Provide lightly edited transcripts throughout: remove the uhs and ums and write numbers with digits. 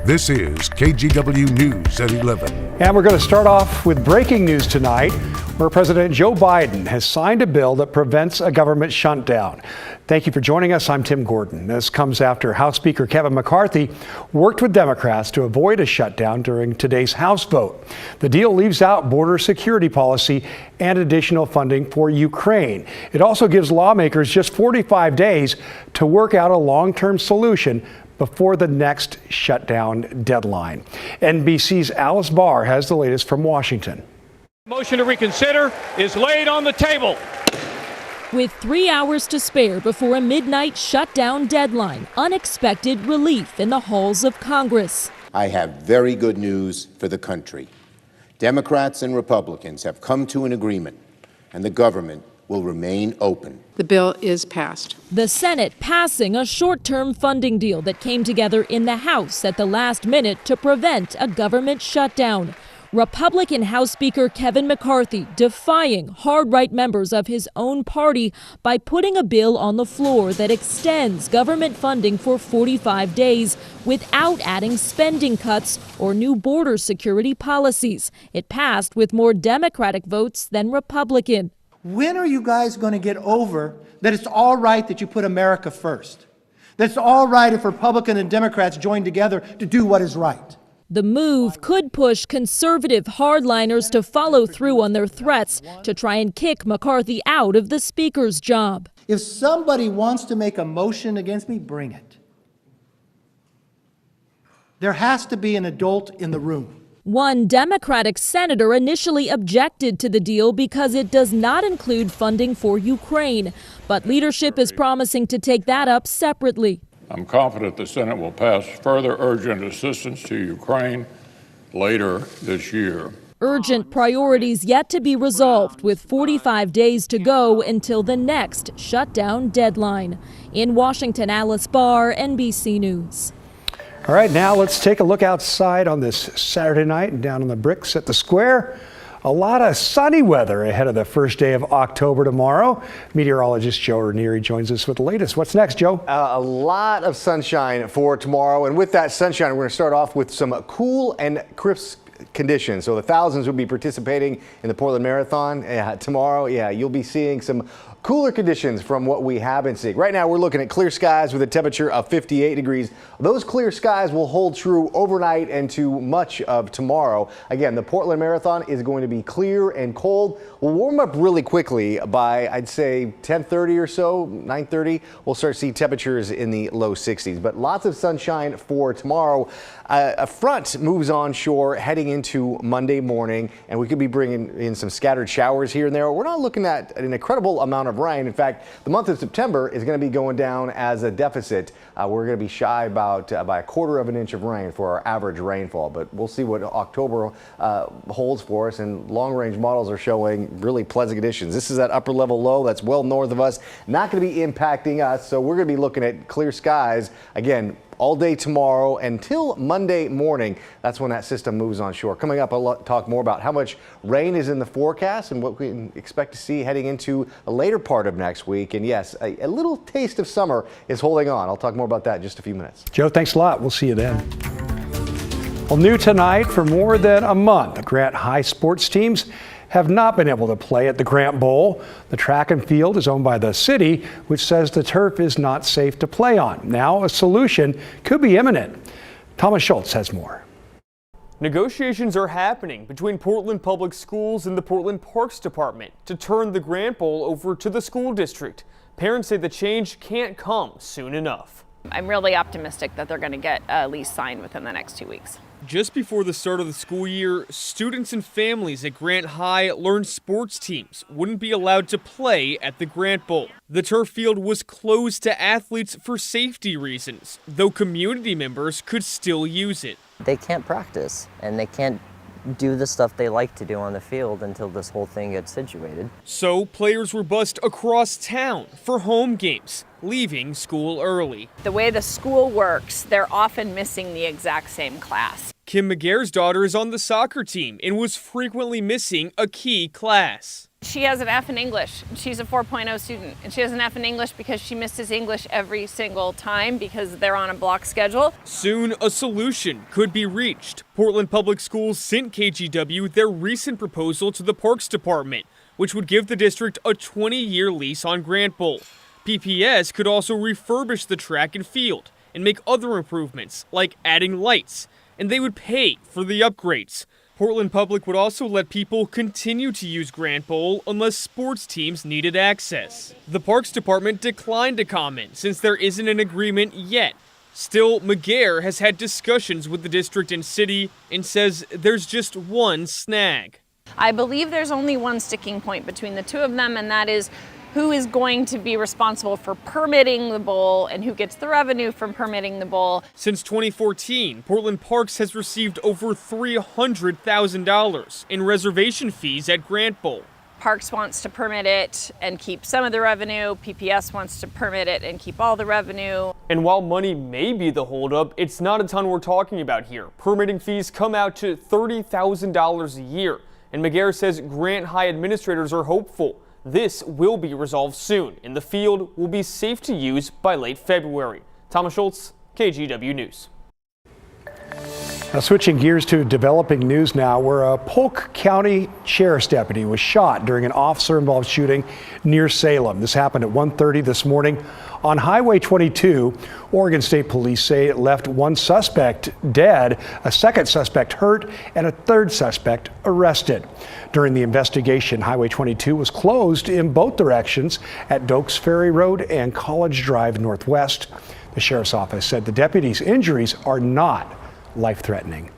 This is KGW News at 11. And we're going to start off with breaking news tonight, where President Joe Biden has signed a bill that prevents a government shutdown. Thank you for joining us. I'm Tim Gordon. This comes after House Speaker Kevin McCarthy worked with Democrats to avoid a shutdown during today's House vote. The deal leaves out border security policy and additional funding for Ukraine. It also gives lawmakers just 45 days to work out a long-term solution before the next shutdown deadline. NBC's Alice Barr has the latest from Washington. Motion to reconsider is laid on the table. With 3 hours to spare before a midnight shutdown deadline, unexpected relief in the halls of Congress. I have very good news for the country. Democrats and Republicans have come to an agreement, and the government will remain open. The bill is passed. The Senate passing a short-term funding deal that came together in the House at the last minute to prevent a government shutdown. Republican House Speaker Kevin McCarthy defying hard-right members of his own party by putting a bill on the floor that extends government funding for 45 days without adding spending cuts or new border security policies. It passed with more Democratic votes than Republican. When are you guys going to get over that it's all right that you put America first? That it's all right if Republicans and Democrats join together to do what is right? The move could push conservative hardliners to follow through on their threats to try and kick McCarthy out of the Speaker's job. If somebody wants to make a motion against me, bring it. There has to be an adult in the room. One Democratic senator initially objected to the deal because it does not include funding for Ukraine, but leadership is promising to take that up separately. I'm confident the Senate will pass further urgent assistance to Ukraine later this year. Urgent priorities yet to be resolved, with 45 days to go until the next shutdown deadline. In Washington, Alice Barr, NBC News. All right, now let's take a look outside on this Saturday night and down on the bricks at the square. A lot of sunny weather ahead of the first day of October tomorrow. Meteorologist Joe Ranieri joins us with the latest. What's next, Joe? A lot of sunshine for tomorrow. And with that sunshine, we're going to start off with some cool and crisp conditions. So the thousands will be participating in the Portland Marathon tomorrow. Yeah, you'll be seeing some cooler conditions from what we have been seeing. Right now, we're looking at clear skies with a temperature of 58 degrees. Those clear skies will hold true overnight and to much of tomorrow. Again, the Portland Marathon is going to be clear and cold. We'll warm up really quickly by, I'd say, 10:30 or so, 9:30. We'll start to see temperatures in the low 60s, but lots of sunshine for tomorrow. A front moves onshore heading into Monday morning, and we could be bringing in some scattered showers here and there. We're not looking at an incredible amount of rain. In fact, the month of September is going to be going down as a deficit. We're going to be shy about by a quarter of an inch of rain for our average rainfall, but we'll see what October holds for us, and long-range models are showing really pleasant conditions. This is that upper level low that's well north of us, not going to be impacting us, so we're going to be looking at clear skies again all day tomorrow until Monday morning. That's when that system moves onshore. Coming up, I'll talk more about how much rain is in the forecast and what we can expect to see heading into a later part of next week. And yes, a little taste of summer is holding on. I'll talk more about that in just a few minutes. Joe, thanks a lot. We'll see you then. Well, new tonight, for more than a month, the Grant High sports teams have not been able to play at the Grant Bowl. The track and field is owned by the city, which says the turf is not safe to play on. Now a solution could be imminent. Thomas Schultz has more. Negotiations are happening between Portland Public Schools and the Portland Parks Department to turn the Grant Bowl over to the school district. Parents say the change can't come soon enough. I'm really optimistic that they're going to get a lease signed within the next 2 weeks. Just before the start of the school year, students and families at Grant High learned sports teams wouldn't be allowed to play at the Grant Bowl. The turf field was closed to athletes for safety reasons, though community members could still use it. They can't practice, and they can't do the stuff they like to do on the field until this whole thing gets situated. So players were bused across town for home games, leaving school early. The way the school works, they're often missing the exact same class. Kim McGair's daughter is on the soccer team and was frequently missing a key class. She has an F in English. She's a 4.0 student, and she has an F in English because she misses English every single time because they're on a block schedule. Soon, a solution could be reached. Portland Public Schools sent KGW their recent proposal to the Parks Department, which would give the district a 20-year lease on Grant Bowl. PPS could also refurbish the track and field and make other improvements, like adding lights, and they would pay for the upgrades. Portland Public would also let people continue to use Grant Bowl unless sports teams needed access. The Parks Department declined to comment since there isn't an agreement yet. Still, McGair has had discussions with the district and city and says there's just one snag. I believe there's only one sticking point between the two of them, and that is who is going to be responsible for permitting the bowl and who gets the revenue from permitting the bowl. Since 2014, Portland Parks has received over $300,000 in reservation fees at Grant Bowl. Parks wants to permit it and keep some of the revenue. PPS wants to permit it and keep all the revenue. And while money may be the holdup, it's not a ton we're talking about here. Permitting fees come out to $30,000 a year. And McGair says Grant High administrators are hopeful this will be resolved soon, and the field will be safe to use by late February. Thomas Schultz, KGW News. Now, switching gears to developing news now, where a Polk County Sheriff's deputy was shot during an officer-involved shooting near Salem. This happened at 1:30 this morning on Highway 22. Oregon State Police say it left one suspect dead, a second suspect hurt, and a third suspect arrested. During the investigation, Highway 22 was closed in both directions at Dokes Ferry Road and College Drive Northwest. The sheriff's office said the deputy's injuries are not life-threatening.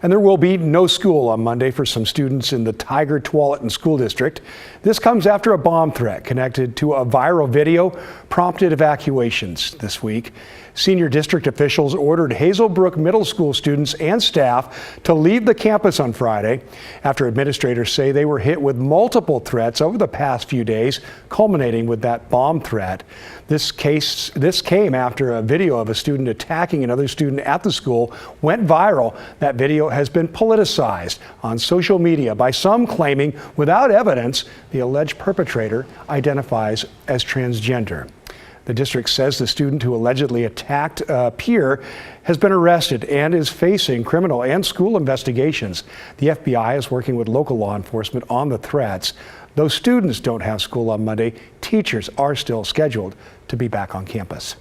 And there will be no school on Monday for some students in the Tigard-Tualatin School District. This comes after a bomb threat connected to a viral video prompted evacuations this week. Senior district officials ordered Hazelbrook Middle School students and staff to leave the campus on Friday after administrators say they were hit with multiple threats over the past few days, culminating with that bomb threat. This came after a video of a student attacking another student at the school went viral. That video has been politicized on social media by some claiming, without evidence, the alleged perpetrator identifies as transgender. The district says the student who allegedly attacked a peer has been arrested and is facing criminal and school investigations. The FBI is working with local law enforcement on the threats. Though students don't have school on Monday, teachers are still scheduled to be back on campus.